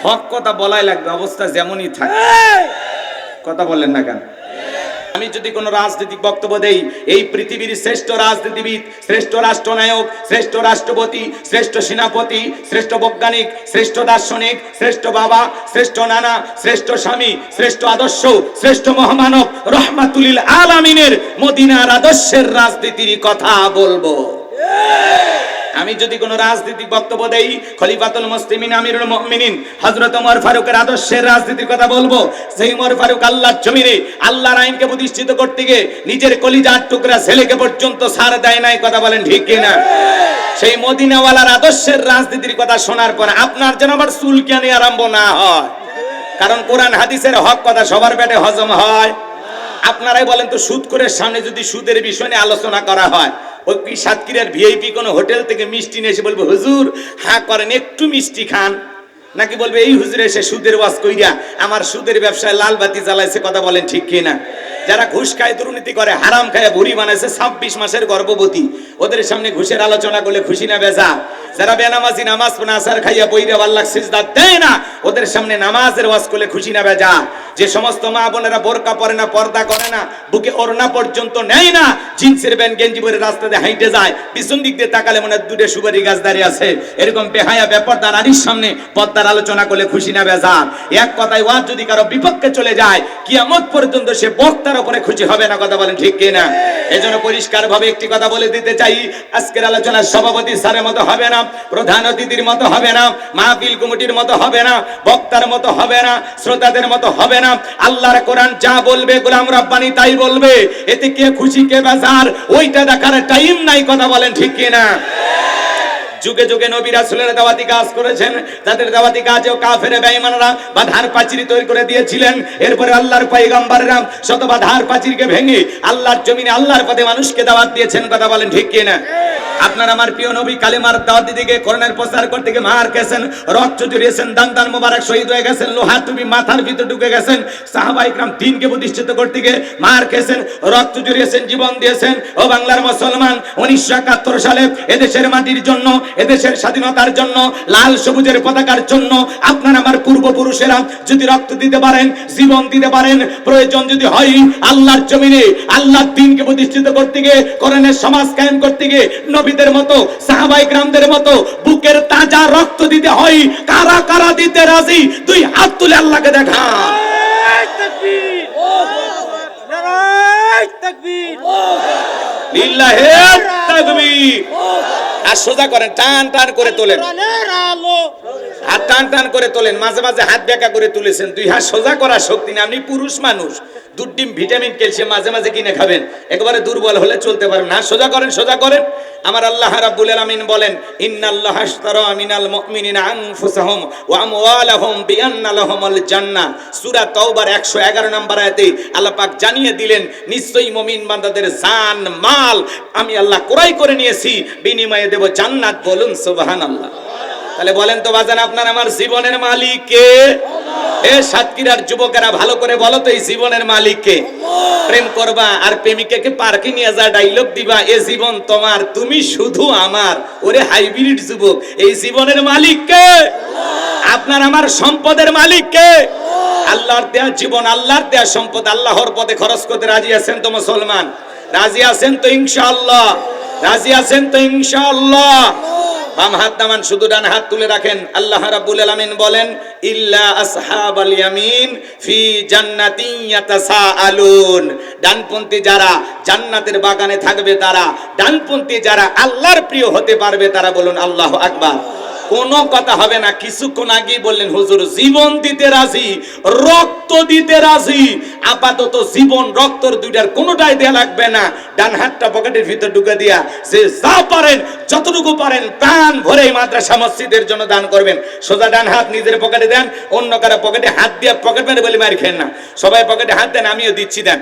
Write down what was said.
হক কথা বলাই লাগবে, অবস্থা যেমনই থাকে। কথা বললেন না কেন? আমি যদি কোনো রাজনৈতিক বক্তব্য দেই, এই পৃথিবীর শ্রেষ্ঠ রাজনীতিবিদ, শ্রেষ্ঠ রাষ্ট্রনায়ক, শ্রেষ্ঠ রাষ্ট্রপতি, শ্রেষ্ঠ সেনাপতি, শ্রেষ্ঠ বৈজ্ঞানিক, শ্রেষ্ঠ দার্শনিক, শ্রেষ্ঠ বাবা, শ্রেষ্ঠ নানা, শ্রেষ্ঠ স্বামী, শ্রেষ্ঠ আদর্শ, শ্রেষ্ঠ মহামানব রহমাতুল আলামিনের মদিনার আদর্শের রাজনীতির কথা বলবো। আমি যদি কোনো রাজনৈতিক বক্তব্য দেই, খলিফাতুল মুসলিমিন আমিরুল মুমিনিন হযরত ওমর ফারুকের আদর্শের রাজনীতির কথা বলবো। সেই ওমর ফারুক আল্লাহর জমিনে আল্লাহর আইনকে প্রতিষ্ঠিত করতে গিয়ে নিজের কলিজার টুকরা ছেলেকে পর্যন্ত ছাড় দেয় নাই। কথা বলেন ঠিক কিনা? সেই মদিনাওয়ালার আদর্শের রাজনীতির কথা শোনার পর আপনার যেন আবার চুলকানি আরম্ভ না হয়, কারণ কোরআন হাদিসের হক কথা সবার পেটে হজম হয়। আপনারাই বলেন তো, সুদ করে সামনে যদি সুদের বিষয় নিয়ে আলোচনা করা হয়, ওই কি সাতক্ষীরার ভিআইপি কোনো হোটেল থেকে মিষ্টি নিয়ে এসে বলবে হুজুর হ্যাঁ করেন একটু মিষ্টি খান, নাকি বলবে এই হুজুর এসে সুদের ওয়াজ কইরা আমার সুদের ব্যবসায় লাল বাতি জ্বালাইছে? কথা বলেন ঠিক কিনা? যারা ঘুষ খায়, দুর্নীতি করে, হারাম খায় ভুড়ি বানাইছে, 26 মাসের গর্ভবতী, ওদের সামনে ঘুষের আলোচনা করলে খুশি না বেজা? যারা বেনামাজি, নামাজ পড়া আসার খাইয়া বইরা আল্লাহ সিজদা দেয় না, ওদের সামনে নামাজের ওয়াজ করলে খুশি না বেজা? যে সমস্ত মা বোনেরা বোরকা পরে না, পর্দা করে না, বুকে ওড়না পর্যন্ত নেয় না, জিন্সের প্যান্ট গেঞ্জি পরে রাস্তাতে হাইটে যায়, পিছন দিক দিয়ে তাকালে মনে হয় দুটো সুপারি গাছ দাঁড়িয়ে আছে, এরকম বেহায়া বেপরদা নারীর সামনে পর্দার আলোচনা করলে খুশি না বেজা? এক কথায় ওয়াজ যদি কারো বিপক্ষে চলে যায়, কিয়ামত পর্যন্ত সে বক্তার উপরে খুশি হবে না। কথা বলেন ঠিক কিনা? এজন্য পরিষ্কার ভাবে একটি কথা বলে দিতে চাই, আজকের আলোচনার সভাপতি স্যারের মতো হবে না, প্রধান অতিথির মতো হবে না, মাহফিল কমিটির মতো হবে না, বক্তার মতো হবে না, শ্রোতাদের মতো হবে না। আল্লাহর কোরআন যা বলবে গোলাম রাব্বানি তাই বলবে। এতে কে খুশি কে বেজার ওইটা দেখার টাইম নাই। কথা বলেন ঠিক কিনা? যুগে যুগে নবী রাসূলের দাওয়াতি কাজ করেছেন, তাদের দাওয়াতি কাজেও কাফের বেঈমানরা বাধার পাঁচিল তৈরি করে দিয়েছিলেন। এরপরে আল্লাহর পয়গম্বররা শত বাধার পাঁচিলকে ভেঙে আল্লাহর জমিনে আল্লাহর পথে মানুষকে দাওয়াত দিয়েছেন। কথা বলেন ঠিক কিনা? আপনার আমার প্রিয় নবী কালেমার দাওয়াত দিতে কোরআনের প্রচার করতে গিয়ে মার খেয়েছেন, রক্ত ঝরিয়েছেন, দান মোবারক শহীদ হয়ে গেছেন, লোহার টুপি মাথার ভিতর ঢুকে গেছেন। সাহাবায়ে কিরাম দ্বীনকে প্রতিষ্ঠিত করতে গিয়ে মার খেয়েছেন, রক্ত ঝরিয়েছেন, জীবন দিয়েছেন। ও বাংলার মুসলমান, 1971 সালে এদেশের মাটির জন্য, এদেশের স্বাধীনতার জন্য, লাল সবুজের পতাকার জন্য আপনার আমার পূর্বপুরুষেরা যদি রক্ত দিতে পারেন, জীবন দিতে পারেন, প্রয়োজন যদি হয় আল্লাহর জমিনে আল্লাহর দ্বীনকে প্রতিষ্ঠিত করতে গিয়ে, কোরআনের সমাজ কায়েম করতে গিয়ে নবীদের মতো, সাহাবায়ে কিরামদের মতো বুকের তাজা রক্ত দিতে হয়, কারা কারা দিতে রাজি? দুই হাত তুলে আল্লাহকে দেখান। তাকবীর, নারায়ে তাকবীর, লিল্লাহি তাকবীর। আর সোজা করেন, টান টান করে তোলেন, হাত টান টান করে তোলেন, মাঝে মাঝে হাত বেঁকা করে তুলেছেন। দুই হাত সোজা করার শক্তি নেই। আপনি পুরুষ মানুষ, দুধ ডিম ভিটামিন ক্যালসিয়াম মাঝে মাঝে কিনে খাবেন, একেবারে দুর্বল হলে চলতে পারবেন না। সোজা করেন, সোজা করেন। আমার আল্লাহ রাব্বুল আলামিন বলেন, ইন্নাল্লাহা আশতারা মিনাল মুমিনিনা আনফুসাহুম ওয়া আমওয়ালাহুম বিআন্না লাহুমুল জান্নাহ। সূরা তাওবার 111 নম্বর আয়াতে আল্লাহ পাক জানিয়ে দিলেন, নিশ্চয়ই মুমিন বান্দাদের জান মাল আমি আল্লাহ ক্রয় করে নিয়েছি, বিনিময়ে দেব জান্নাত। বলুন সুবহানাল্লাহ। তাহলে বলেন তো বাজান, আপনার আমার জীবনের মালিক কে? এ সাতক্ষীরার যুবকেরা ভালো করে বলো তো, এই জীবনের মালিক কে? প্রেম করবা আর প্রেমিকাকে পার্কে নিয়ে যা ডায়লগ দিবা, এ জীবন তোমার, তুমি শুধু আমার। ওরে হাইব্রিড যুবক, এই জীবনের মালিক কে? আপনার আমার সম্পদের মালিক কে? আল্লাহর দেয়া জীবন, আল্লাহর দেয়া সম্পদ আল্লাহর পথে খরচ করতে রাজি আছেন তো মুসলমান? রাজি আছেন তো ইনশাআল্লাহ? রাজি আছেন তো ইনশাআল্লাহ? বাম হাত নামান, শুধু ডান হাত তুলে রাখেন। আল্লাহ রাব্বুল আলামিন বলেন, ইল্লা আসহাবাল ইয়ামিন ফি জান্নাতিন ইয়াতাসাআলুন। ডানপন্থী যারা জান্নাতের বাগানে থাকবে তারা, ডানপন্থী যারা আল্লাহর প্রিয় হতে পারবে তারা। বলুন আল্লাহু আকবার। কোনো কথা হবে না। কিছুক্ষণ আগেই বললেন হুজুর জীবন দিতে রাজি, রক্ত দিতে রাজি। আপাতত জীবন রক্তর দুইটার কোনোটাই দেয়া লাগবে না। ডান হাতটা পকেটের ভিতর ঢুকে দিয়া যে যা পারেন, যতটুকু পারেন প্রাণ ভরে মাদ্রাসা মসজিদের জন্য দান করবেন। সোজা ডান হাত নিজের পকেটে দেন, অন্য কারো পকেটে হাত দিয়ে পকেট মেরে বলে মার খেন না। সবাই পকেটে হাত দেন, আমিও দিচ্ছি, দেন।